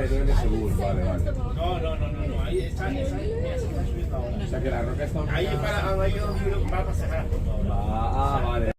no en ese bus, vale. No, ahí está, mira, se está subiendo ahora. O sea que la roca está Ahí para, ahí va a pasar a la foto ahora. Vale.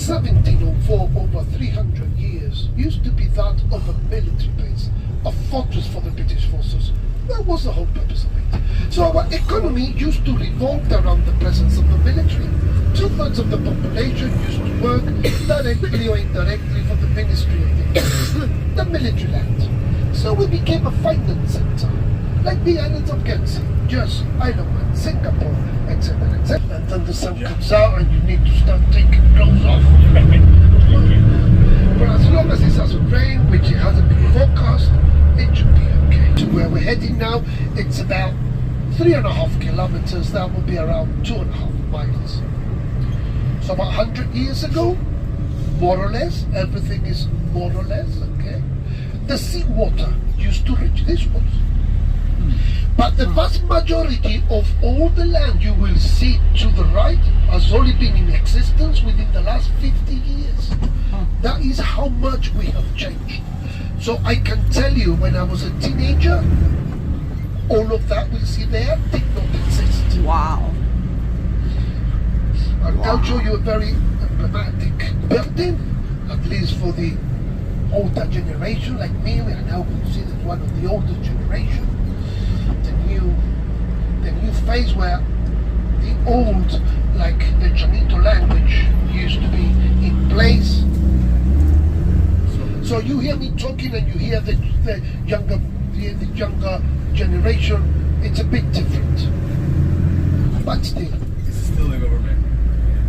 1704, over 300 years, used to be that of a military base, a fortress for the British forces. That was the whole purpose of it. So our economy used to revolve around the presence of the military. 2/3 of the population used to work directly or indirectly for the Ministry of Defense, the military land. So we became a finance center, like the islands of Guernsey, Jersey, Isle of Man, Singapore, etc., etc. And then the sun comes out and you need to start taking clothes off. But as long as it doesn't rain, which it hasn't been forecast, it should be okay. To where we're heading now, it's about 3.5 kilometers. That will be around 2.5 miles. So about 100 years ago, more or less, everything is more or less, okay? The seawater used to reach this was. But the vast majority of all the land you will see to the right has only been in existence within the last 50 years. That is how much we have changed. So I can tell you, when I was a teenager, all of that we see there did not exist. Wow. I'll show you a very emblematic building, at least for the older generation like me. We are now considered one of the older generation. The new phase where the old, like the Chanito language, used to be in place. So you hear me talking and you hear the younger generation, it's a bit different. But still. Is it still the government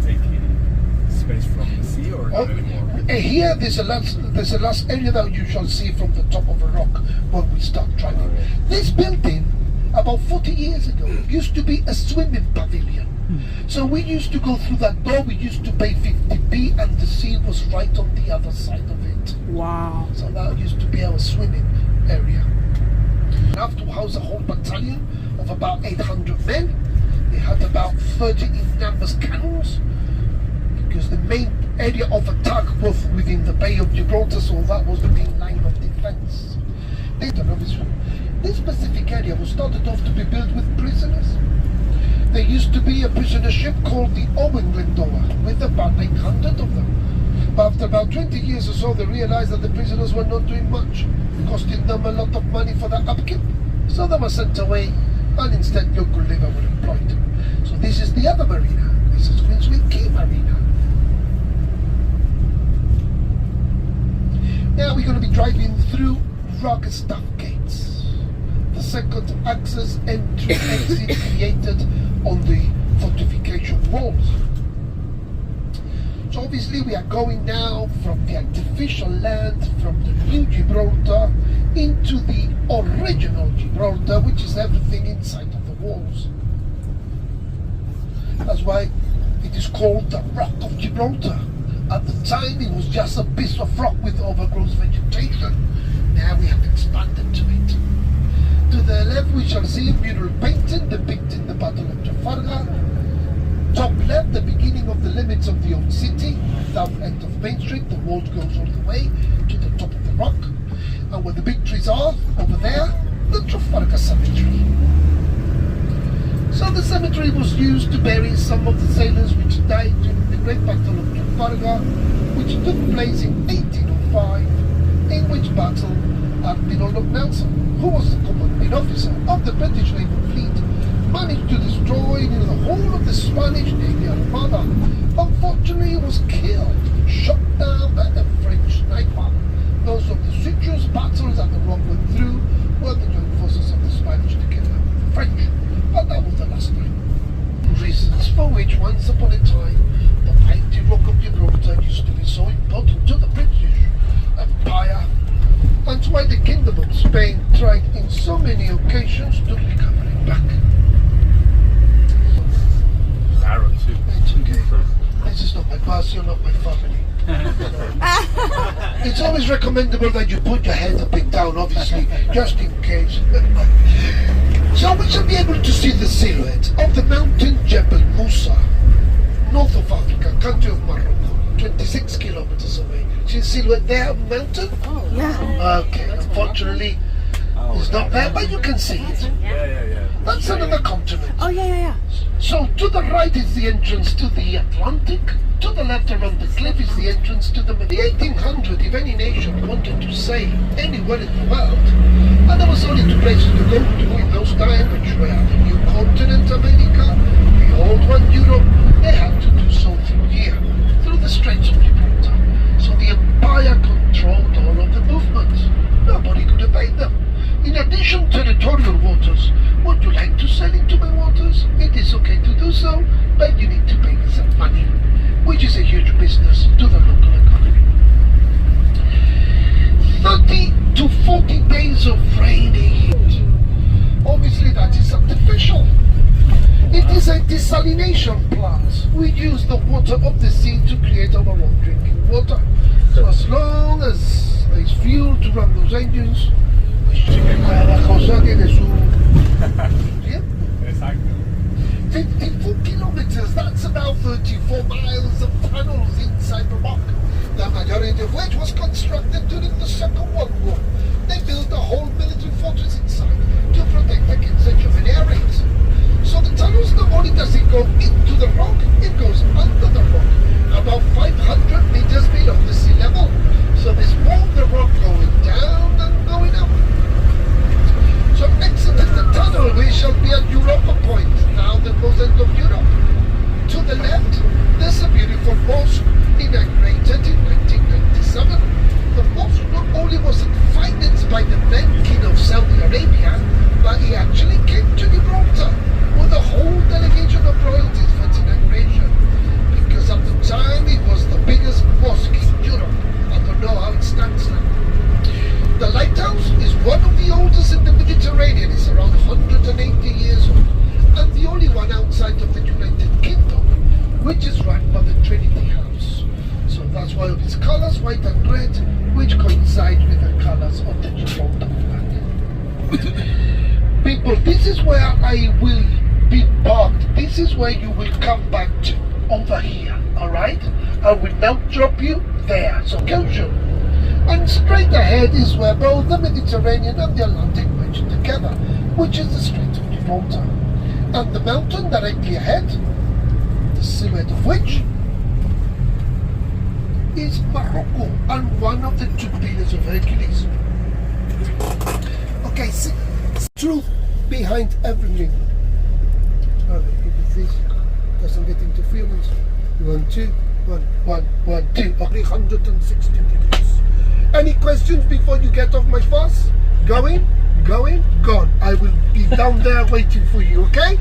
taking space from the sea or not anymore? Here there's a last area that you shall see from the top of a rock when we start driving. This building, about 40 years ago, used to be a swimming pavilion. So we used to go through that door, we used to pay 50p, and the sea was right on the other side of it. Wow. So that used to be our swimming area. Enough to house a whole battalion of about 800 men. They had about 30 in numbers cannons, because the main area of attack was within the Bay of Gibraltar, so that was the main line of defense. This specific area was started off to be built with prisoners. There used to be a prisoner ship called the Owen Glendower with about 800 of them. But after about 20 years or so, they realized that the prisoners were not doing much, costing them a lot of money for their upkeep. So they were sent away, and instead local labor were employed. So this is the other marina. This is Queensway Quay Marina. Now we're going to be driving through Rock Staff Gates, the second access entry exit created on the fortification walls. So obviously we are going now from the artificial land, from the new Gibraltar, into the original Gibraltar, which is everything inside of the walls. That's why it is called the Rock of Gibraltar. At the time it was just a piece of rock with overgrown vegetation. Now we have expanded to it. To the left we shall see a mural painting depicting the Battle of Trafalgar. Top left, the beginning of the limits of the old city. South end of Main Street, the wall goes all the way to the top of the rock. And where the big trees are, over there, the Trafalgar Cemetery. So the cemetery was used to bury some of the sailors which died during the Great Battle of Trafalgar, which took place in 1805, in which battle Admiral Nelson, who was the commanding officer of the British naval fleet, managed to destroy the whole of the Spanish Navy Armada. Unfortunately, he was killed, shot down by a French sniper. Those of the citrus battles that the rock went through were the joint forces of the Spanish together with the French. But that was the last Palestine. Reasons for which once upon a time the mighty Rock of Gibraltar used to be so important to the British Empire, and why the Kingdom of Spain tried in so many occasions to recover it back. Arrow too. It's okay. This is not my past, you're not my family. It's always recommendable that you put your head a bit down, obviously, just in case. So we shall be able to see the silhouette of the mountain Jebel Musa, north of Africa, country of Morocco, 26 kilometers away. See the silhouette there of the mountain? Oh, yeah. Okay, unfortunately, it's not there, but you can see it. Yeah. That's another continent. Oh, yeah. So to the right is the entrance to the Atlantic. To the left around the cliff is the entrance to the 1800. If any nation wanted to sail anywhere in the world, and there was only two places to go to in those times, which were the new continent America, the old one Europe, they had to do so through here, through the Straits of Gibraltar. So the empire controlled all of the movements. Nobody could evade them. In addition, territorial waters. Would you like to sail into my waters? It is okay to do so, but you need to pay me some money, which is a huge business to the local economy. 30 to 40 days of rainy heat. Obviously that is artificial. It is a desalination plant. We use the water of the sea to create our own drinking water. So as long as there is fuel to run those engines, cada cosa tiene su tiempo. Exacto. 54 kilometers, that's about 34 miles of tunnels inside the rock, the majority of which was constructed during the Second World War. They built a whole military fortress inside to protect against the German air raids. So the tunnels, not only does it go into the rock, it goes under the rock, about 500 meters below the sea level. So there's more of the rock going down than going up. So exiting the tunnel, we shall be at Europa Point, now the most end of Europe. To the left, there's a beautiful mosque inaugurated in 1997. The mosque not only was it financed by the then King of Saudi Arabia, but he actually came to Gibraltar with a whole delegation of royalties for its inauguration. Because at the time it was the biggest mosque in Europe. I don't know how it stands now. The lighthouse is one of the oldest in the Mediterranean. It's around 180 years old, and the only one outside of the United Kingdom, which is run by the Trinity House. So that's why of its colours, white and red, which coincide with the colours of the Gibraltar flag. People, this is where I will be parked. This is where you will come back to, over here, alright? I will now drop you there, so caution. And straight ahead is where both the Mediterranean and the Atlantic merge together, which is the Strait of Gibraltar. And the mountain directly ahead, the silhouette of which is Morocco, and one of the two pillars of Hercules. Okay, see, truth behind everything. Alright, if this doesn't get interference, 1, 2, 1, 2, 360 degrees. Any questions before you get off my bus? Going, gone. I will be down there waiting for you, okay?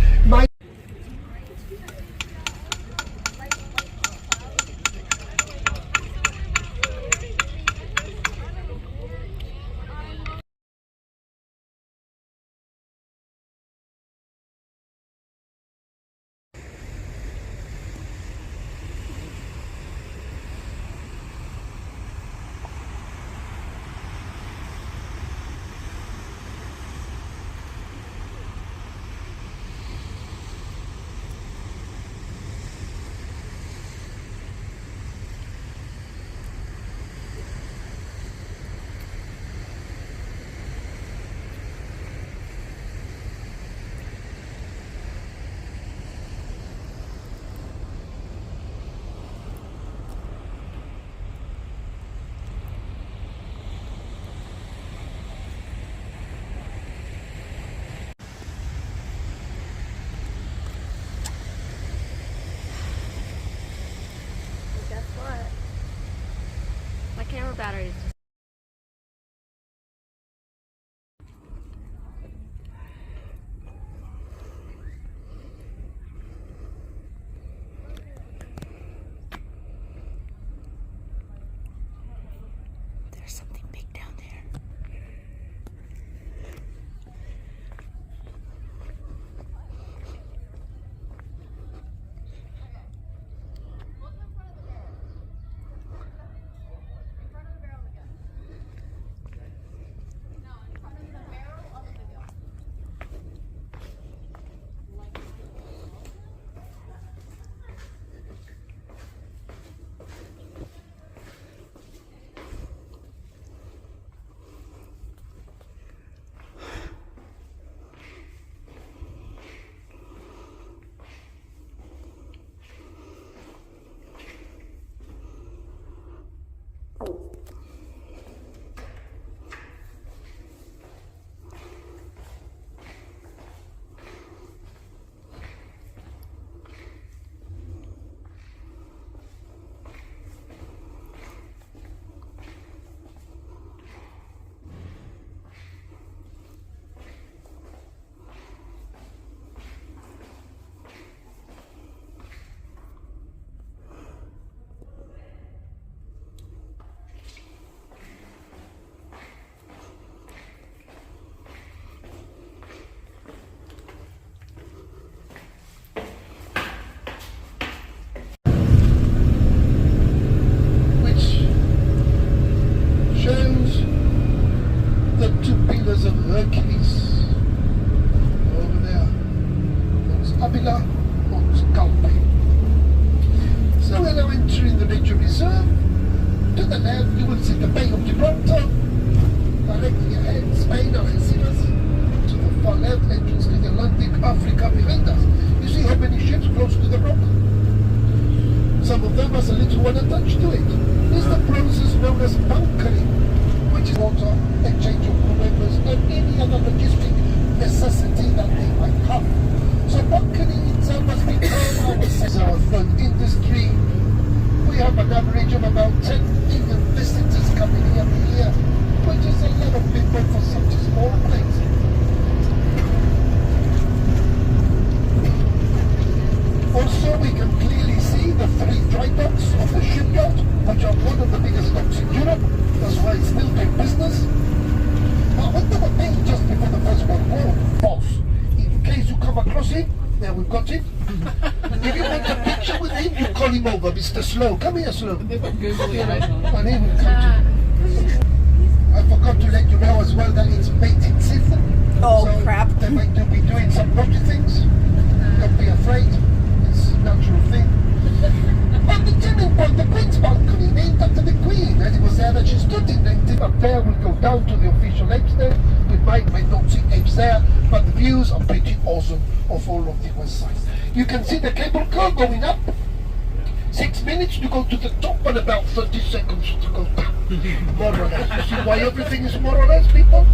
Kabila und Galway. So we're now entering the nature reserve. To the left you will see the Bay of Gibraltar. Directly ahead, Spain, Algeciras. To the far left, entrance to the Atlantic, Africa behind us. You see how many ships close to the rock? Some of them has a little one attached to it. This is the process known as bunkering, which is water, exchange of crew members, and any other logistic necessity that they might have. So bunkering itself has become our third industry. We have an average of about 10 million visitors coming here every year, which is a lot of people for such a small place. Also, we can clearly see the 3 dry docks of the shipyard, which are one of the biggest docks in Europe. That's why it's still doing business. But when they were built just before the First World War, false. In case you come across him, there we've got him. If you want a picture with him, you call him over, Mr. Slow. Come here, Slow. And he will come to you. I forgot to let you know as well that it's mating season. Oh, so crap. They might be doing some naughty things. Don't be afraid. It's a natural thing. But the turning point, the Queen's balcony, named after the Queen, and it was there that she stood in 19. Up there, we'll go down to the official apes there, with my Nazi apes there, but the views are pretty awesome of all of the west side. You can see the cable car going up. 6 minutes to go to the top and about 30 seconds to go down. More or less. You see why everything is more or less, people?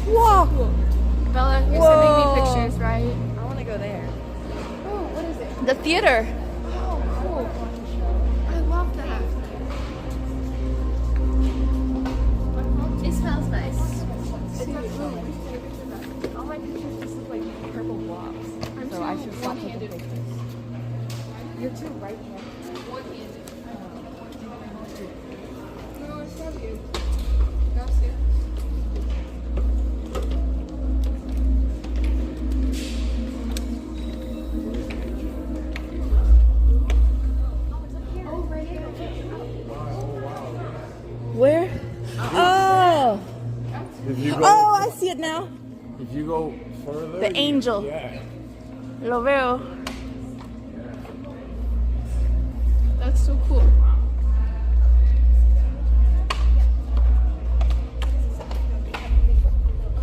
Whoa! Bella, you're Whoa. sending me pictures, right? I want to go there. Oh, what is it? The theater. Oh, cool. I love that. It smells nice. All my pictures just look like purple blobs. I'm So I too should stop taking one-handed. pictures. You're too right-handed. One-handed. No, it's not you. That's it. Oh, right here. Where? Oh! If you go, Oh, I see it now. if you go further, The angel. Yeah. Lo veo. That's so cool.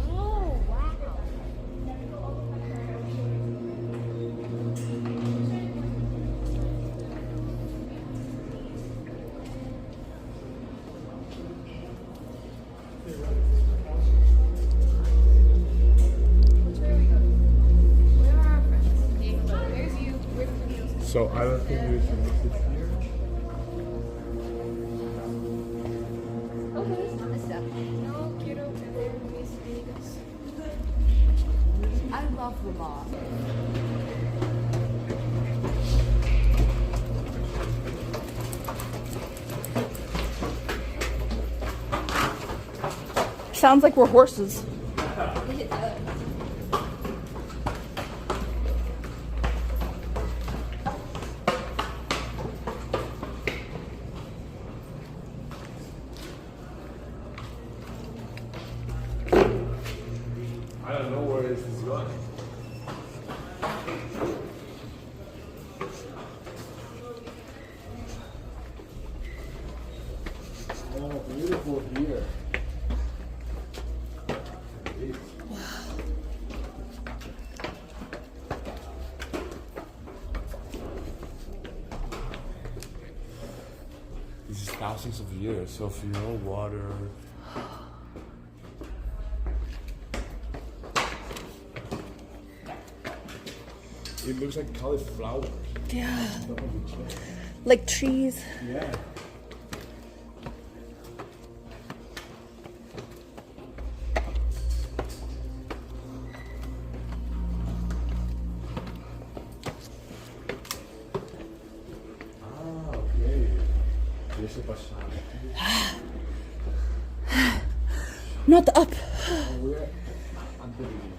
Oh, wow. Which way are we going? Where are our friends? There's you. Where the videos? So I don't think there's a message here. Oh, there's not a step. No quiero tener mis amigas. I love the mall. Sounds like we're horses. I don't know where this is going. Oh, beautiful here. This is thousands of years, so if you know water. It looks like cauliflower. Yeah. Like trees. Yeah. Okay. Deixa eu passar. Not up. We're at the beginning.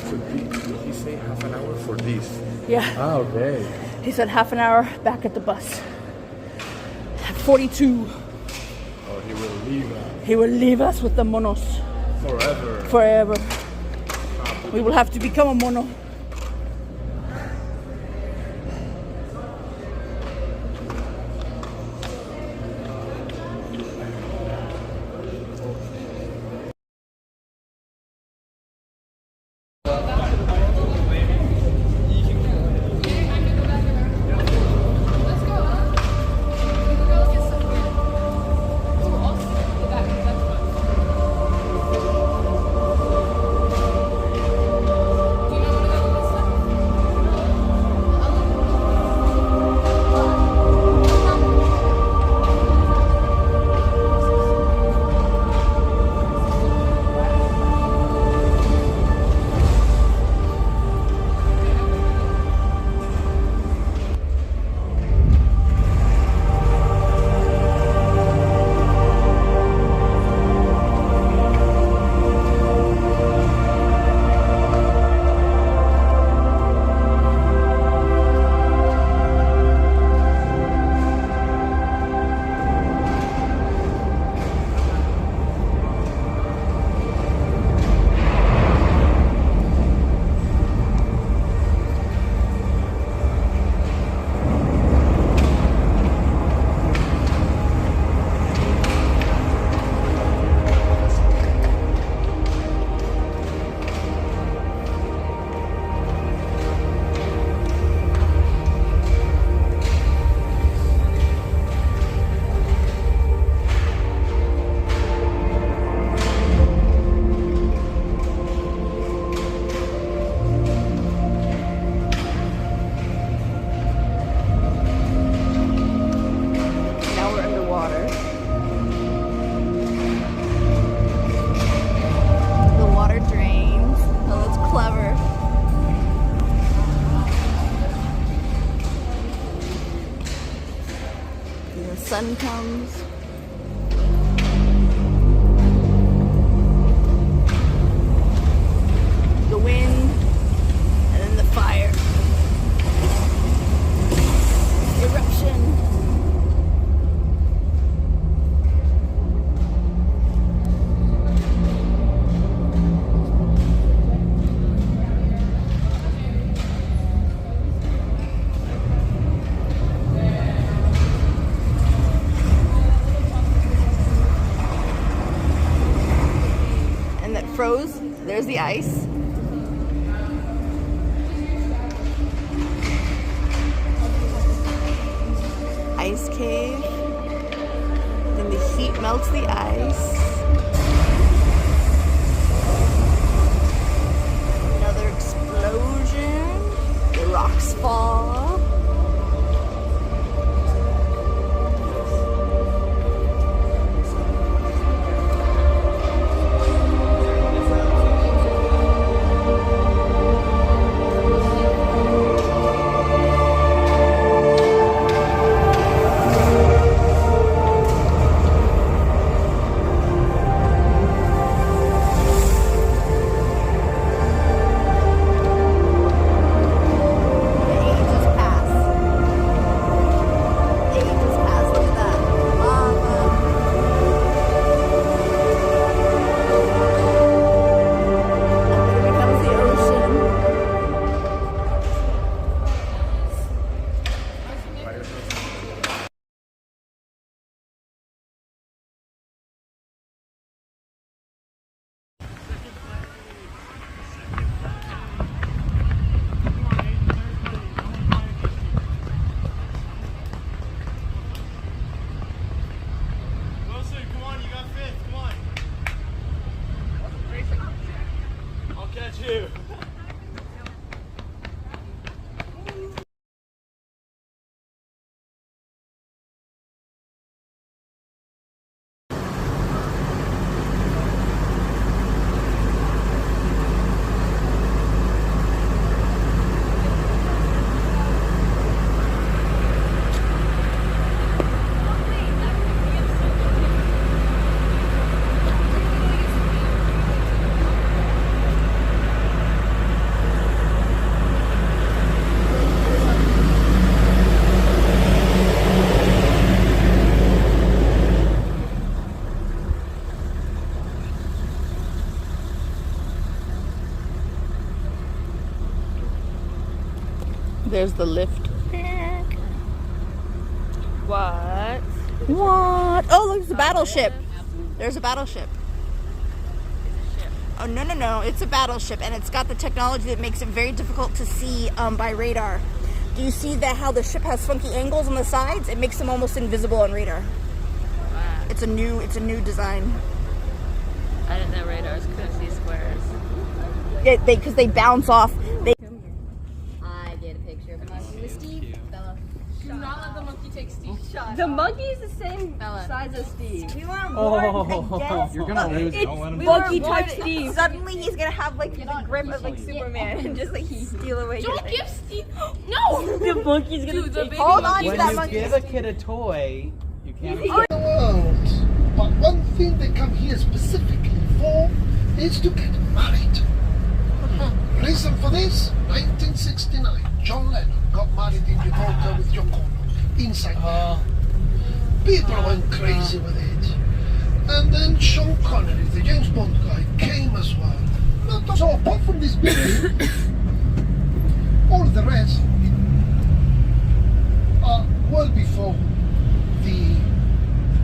So did he say half an hour for this? Yeah. Ah, okay. He said half an hour back at the bus. 42. Oh, he will leave He will leave us with the monos forever. forever. We will have to become a mono. Let's go, huh? We can go look at some weird. Oh, also, go back. That's fun. Do you not want to go look at stuff? Now we're underwater. The water drains. Oh, that's clever. And the sun comes. The wind. And then the fire. Eruption. And that froze. There's the ice. Ice cave. Then the heat melts the ice. Another explosion. The rocks fall. too. There's the lift. What? What? Oh, look, it's a battleship. There's a battleship. Oh, no, no, no. It's a battleship, and it's got the technology that makes it very difficult to see by radar. Do you see that how the ship has funky angles on the sides? It makes them almost invisible on radar. Wow. It's a new design. I didn't know radars could see squares. Yeah, because they bounce off. They I get a picture of a monkey with Steve. Bella. Do not let the monkey take Steve's shot. The monkey's the same Bella. size as Steve. we were bored. I guess. You're gonna lose. Don't let him. Monkey type Steve. Suddenly he's gonna have like the grip of like Superman and just like steal away. your Don't thing. give Steve. No. The monkey's gonna Dude, the take baby Hold on to When that you monkey. give a kid a toy, you can't. the world. But one thing they come here specifically for is to get married. Reason for this? 1969. John Lennon got married in Gibraltar with Yoko Ono, inside there. People went crazy with it. And then Sean Connery, the James Bond guy, came as well. So apart from this building, all the rest are well before the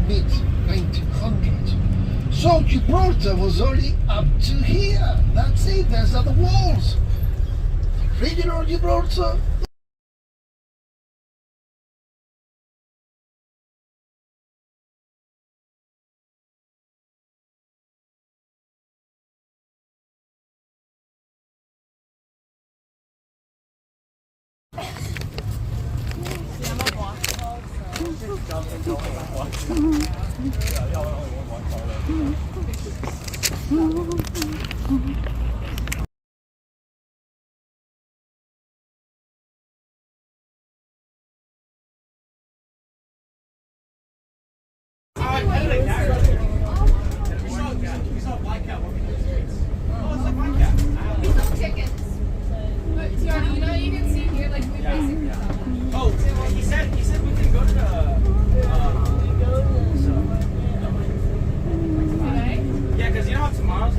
mid-1900s. So Gibraltar was only up to here. That's it, there's other walls. The original Gibraltar. Tickets. But Tiana, you know you can see here like we basically. Oh, he said we can go to the. Today? Yeah, because you know how tomorrow's